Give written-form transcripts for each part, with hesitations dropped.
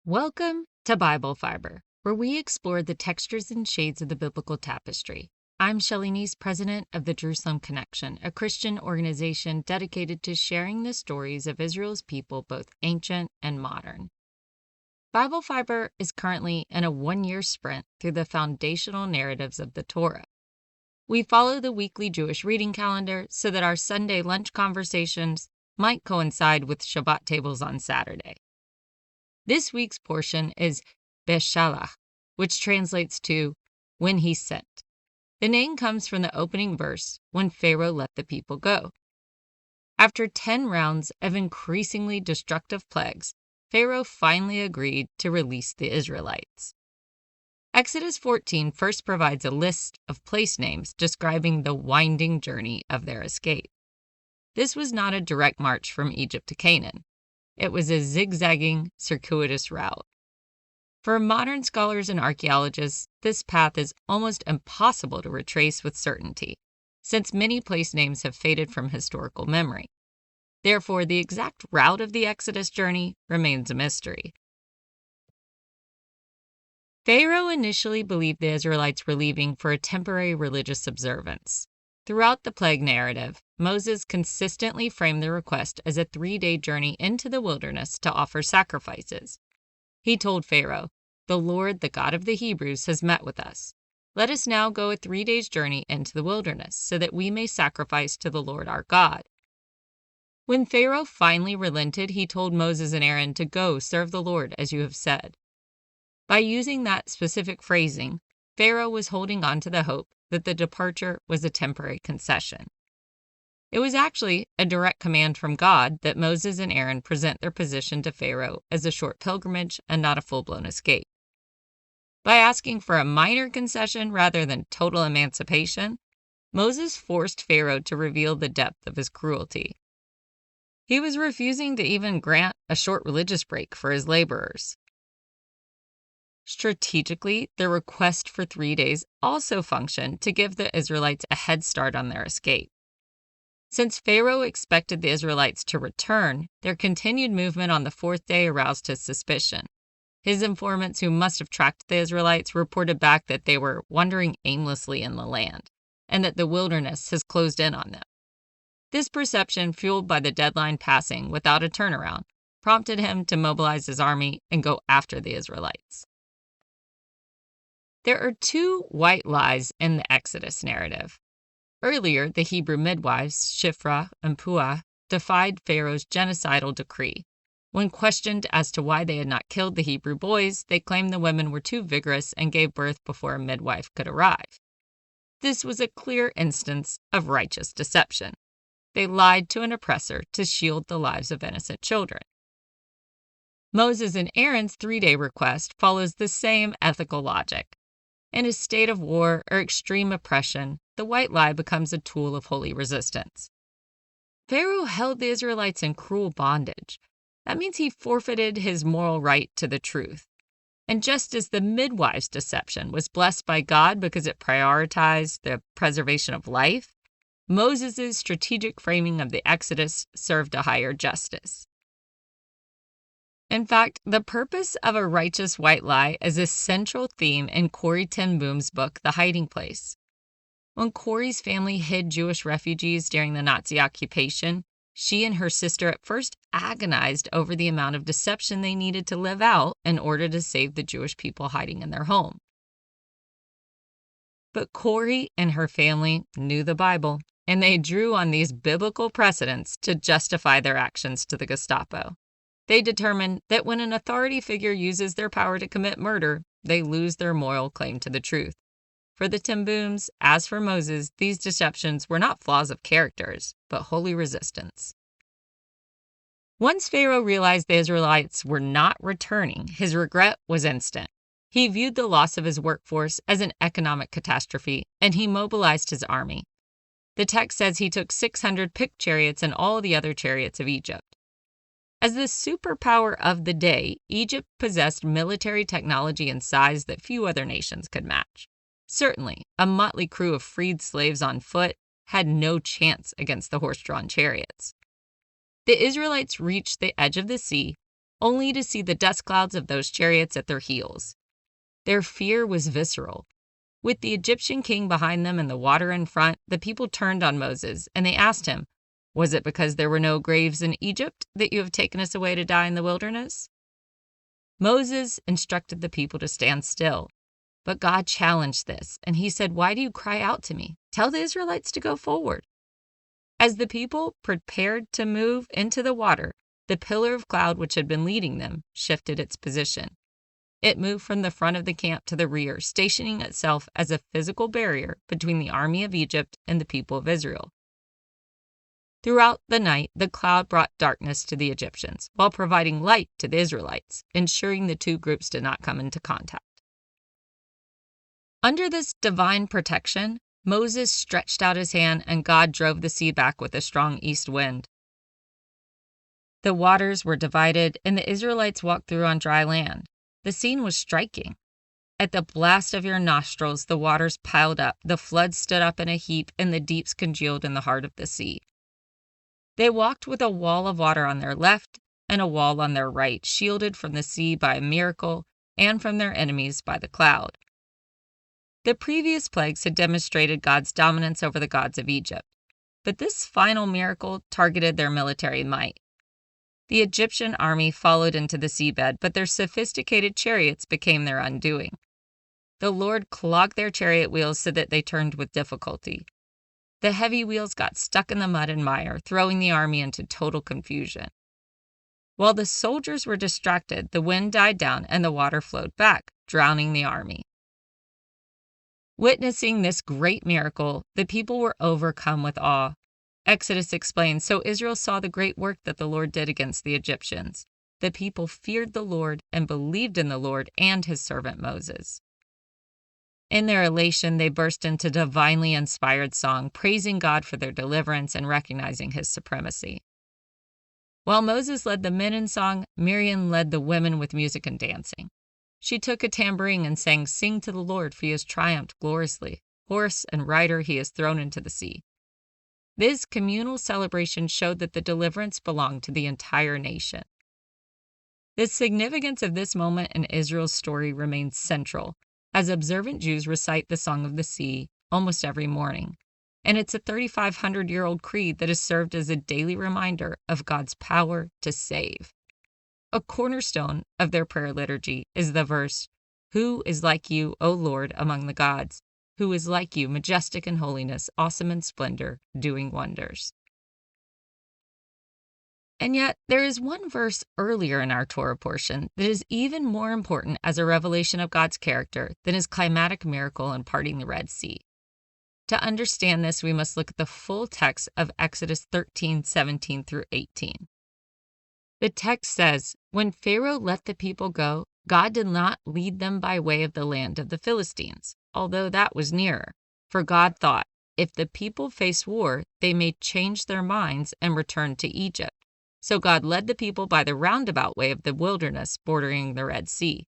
Welcome to Bible Fiber, where we explore the textures and shades of the biblical tapestry. I'm Shelley Neese, president of the Jerusalem Connection, a Christian organization dedicated to sharing the stories of Israel's people, both ancient and modern. Bible Fiber is currently in a one-year sprint through the foundational narratives of the Torah. We follow the weekly Jewish reading calendar so that our Sunday lunch conversations might coincide with Shabbat tables on Saturday. This week's portion is Beshalach, which translates to when he sent. The name comes from the opening verse, when Pharaoh let the people go. After 10 rounds of increasingly destructive plagues, Pharaoh finally agreed to release the Israelites. Exodus 14 first provides a list of place names describing the winding journey of their escape. This was not a direct march from Egypt to Canaan. It was a zigzagging, circuitous route. For modern scholars and archaeologists, this path is almost impossible to retrace with certainty, since many place names have faded from historical memory. Therefore, the exact route of the Exodus journey remains a mystery. Pharaoh initially believed the Israelites were leaving for a temporary religious observance. Throughout the plague narrative, Moses consistently framed the request as a 3-day journey into the wilderness to offer sacrifices. He told Pharaoh, "The Lord, the God of the Hebrews, has met with us. Let us now go a 3 days' journey into the wilderness, so that we may sacrifice to the Lord our God." When Pharaoh finally relented, he told Moses and Aaron to go serve the Lord as you have said. By using that specific phrasing, Pharaoh was holding on to the hope that the departure was a temporary concession. It was actually a direct command from God that Moses and Aaron present their position to Pharaoh as a short pilgrimage and not a full-blown escape. By asking for a minor concession rather than total emancipation, Moses forced Pharaoh to reveal the depth of his cruelty. He was refusing to even grant a short religious break for his laborers. Strategically, the request for 3 days also functioned to give the Israelites a head start on their escape. Since Pharaoh expected the Israelites to return, their continued movement on the 4th day aroused his suspicion. His informants, who must have tracked the Israelites, reported back that they were wandering aimlessly in the land, and that the wilderness has closed in on them. This perception, fueled by the deadline passing without a turnaround, prompted him to mobilize his army and go after the Israelites. There are 2 white lies in the Exodus narrative. Earlier, the Hebrew midwives, Shiphrah and Puah, defied Pharaoh's genocidal decree. When questioned as to why they had not killed the Hebrew boys, they claimed the women were too vigorous and gave birth before a midwife could arrive. This was a clear instance of righteous deception. They lied to an oppressor to shield the lives of innocent children. Moses and Aaron's 3-day request follows the same ethical logic. In a state of war or extreme oppression, the white lie becomes a tool of holy resistance. Pharaoh held the Israelites in cruel bondage. That means he forfeited his moral right to the truth. And just as the midwife's deception was blessed by God because it prioritized the preservation of life, Moses' strategic framing of the Exodus served a higher justice. In fact, the purpose of a righteous white lie is a central theme in Corrie ten Boom's book, The Hiding Place. When Corrie's family hid Jewish refugees during the Nazi occupation, she and her sister at first agonized over the amount of deception they needed to live out in order to save the Jewish people hiding in their home. But Corrie and her family knew the Bible, and they drew on these biblical precedents to justify their actions to the Gestapo. They determined that when an authority figure uses their power to commit murder, they lose their moral claim to the truth. For the ten Booms, as for Moses, these deceptions were not flaws of characters, but holy resistance. Once Pharaoh realized the Israelites were not returning, his regret was instant. He viewed the loss of his workforce as an economic catastrophe, and he mobilized his army. The text says he took 600 picked chariots and all the other chariots of Egypt. As the superpower of the day, Egypt possessed military technology and size that few other nations could match. Certainly, a motley crew of freed slaves on foot had no chance against the horse-drawn chariots. The Israelites reached the edge of the sea only to see the dust clouds of those chariots at their heels. Their fear was visceral. With the Egyptian king behind them and the water in front, the people turned on Moses, and they asked him, "Was it because there were no graves in Egypt that you have taken us away to die in the wilderness?" Moses instructed the people to stand still, but God challenged this, and he said, "Why do you cry out to me? Tell the Israelites to go forward." As the people prepared to move into the water, the pillar of cloud which had been leading them shifted its position. It moved from the front of the camp to the rear, stationing itself as a physical barrier between the army of Egypt and the people of Israel. Throughout the night, the cloud brought darkness to the Egyptians, while providing light to the Israelites, ensuring the two groups did not come into contact. Under this divine protection, Moses stretched out his hand, and God drove the sea back with a strong east wind. The waters were divided, and the Israelites walked through on dry land. The scene was striking. At the blast of your nostrils, the waters piled up, the floods stood up in a heap, and the deeps congealed in the heart of the sea. They walked with a wall of water on their left and a wall on their right, shielded from the sea by a miracle and from their enemies by the cloud. The previous plagues had demonstrated God's dominance over the gods of Egypt, but this final miracle targeted their military might. The Egyptian army followed into the seabed, but their sophisticated chariots became their undoing. The Lord clogged their chariot wheels so that they turned with difficulty. The heavy wheels got stuck in the mud and mire, throwing the army into total confusion. While the soldiers were distracted, the wind died down and the water flowed back, drowning the army. Witnessing this great miracle, the people were overcome with awe. Exodus explains, "So Israel saw the great work that the Lord did against the Egyptians. The people feared the Lord and believed in the Lord and his servant Moses." In their elation, they burst into divinely inspired song, praising God for their deliverance and recognizing his supremacy. While Moses led the men in song, Miriam led the women with music and dancing. She took a tambourine and sang, "Sing to the Lord, for he has triumphed gloriously. Horse and rider he has thrown into the sea." This communal celebration showed that the deliverance belonged to the entire nation. The significance of this moment in Israel's story remains central, as observant Jews recite the Song of the Sea almost every morning, and it's a 3,500-year-old creed that has served as a daily reminder of God's power to save. A cornerstone of their prayer liturgy is the verse, "Who is like you, O Lord, among the gods? Who is like you, majestic in holiness, awesome in splendor, doing wonders?" And yet, there is one verse earlier in our Torah portion that is even more important as a revelation of God's character than his climatic miracle in parting the Red Sea. To understand this, we must look at the full text of Exodus 13:17 through 18. The text says, "When Pharaoh let the people go, God did not lead them by way of the land of the Philistines, although that was nearer. For God thought, if the people face war, they may change their minds and return to Egypt. So God led the people by the roundabout way of the wilderness bordering the Red Sea."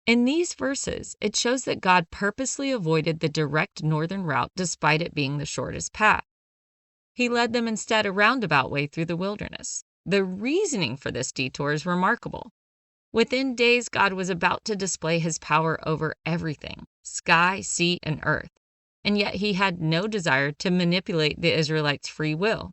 In these verses, it shows that God purposely avoided the direct northern route despite it being the shortest path. He led them instead a roundabout way through the wilderness. The reasoning for this detour is remarkable. Within days, God was about to display his power over everything, sky, sea, and earth, and yet he had no desire to manipulate the Israelites' free will.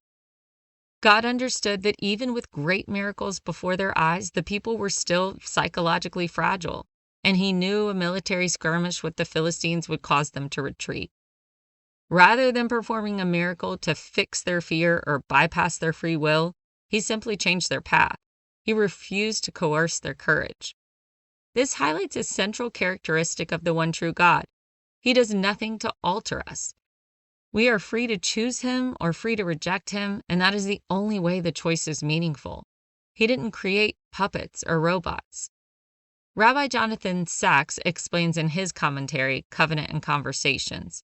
God understood that even with great miracles before their eyes, the people were still psychologically fragile, and he knew a military skirmish with the Philistines would cause them to retreat. Rather than performing a miracle to fix their fear or bypass their free will, he simply changed their path. He refused to coerce their courage. This highlights a central characteristic of the one true God. He does nothing to alter us. We are free to choose him or free to reject him, and that is the only way the choice is meaningful. He didn't create puppets or robots. Rabbi Jonathan Sachs explains in his commentary, Covenant and Conversations,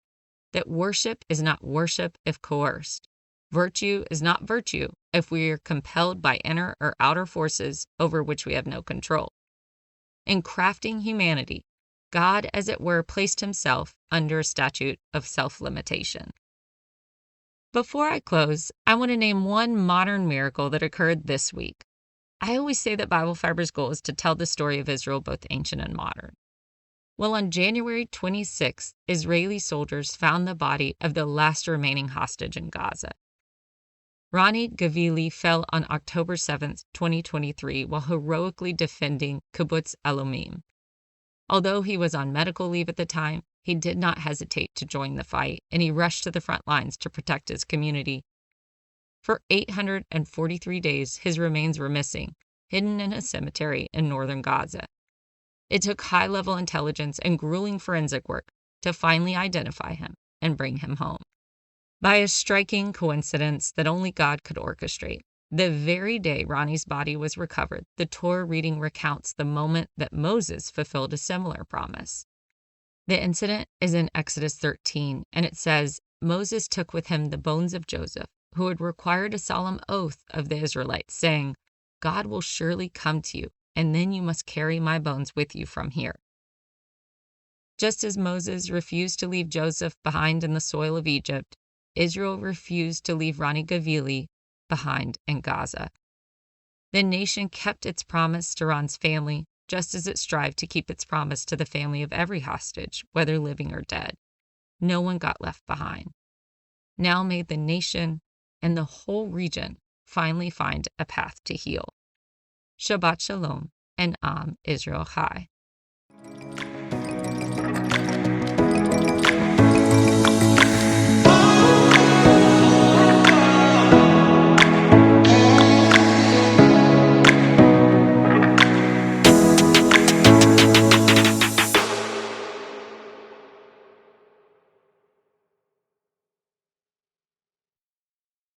that worship is not worship if coerced. Virtue is not virtue if we are compelled by inner or outer forces over which we have no control. In crafting humanity, God, as it were, placed himself under a statute of self-limitation. Before I close, I want to name one modern miracle that occurred this week. I always say that Bible Fiber's goal is to tell the story of Israel, both ancient and modern. Well, on January 26th, Israeli soldiers found the body of the last remaining hostage in Gaza. Rani Gavili fell on October 7, 2023, while heroically defending Kibbutz Elomim. Although he was on medical leave at the time, he did not hesitate to join the fight, and he rushed to the front lines to protect his community. For 843 days, his remains were missing, hidden in a cemetery in northern Gaza. It took high-level intelligence and grueling forensic work to finally identify him and bring him home. By a striking coincidence that only God could orchestrate, the very day Ronnie's body was recovered, the Torah reading recounts the moment that Moses fulfilled a similar promise. The incident is in Exodus 13, and it says, Moses took with him the bones of Joseph, who had required a solemn oath of the Israelites, saying, God will surely come to you, and then you must carry my bones with you from here. Just as Moses refused to leave Joseph behind in the soil of Egypt, Israel refused to leave Rani Gavili behind in Gaza. The nation kept its promise to Ron's family, just as it strived to keep its promise to the family of every hostage, whether living or dead. No one got left behind. Now may the nation and the whole region finally find a path to heal. Shabbat Shalom and Am Israel Chai.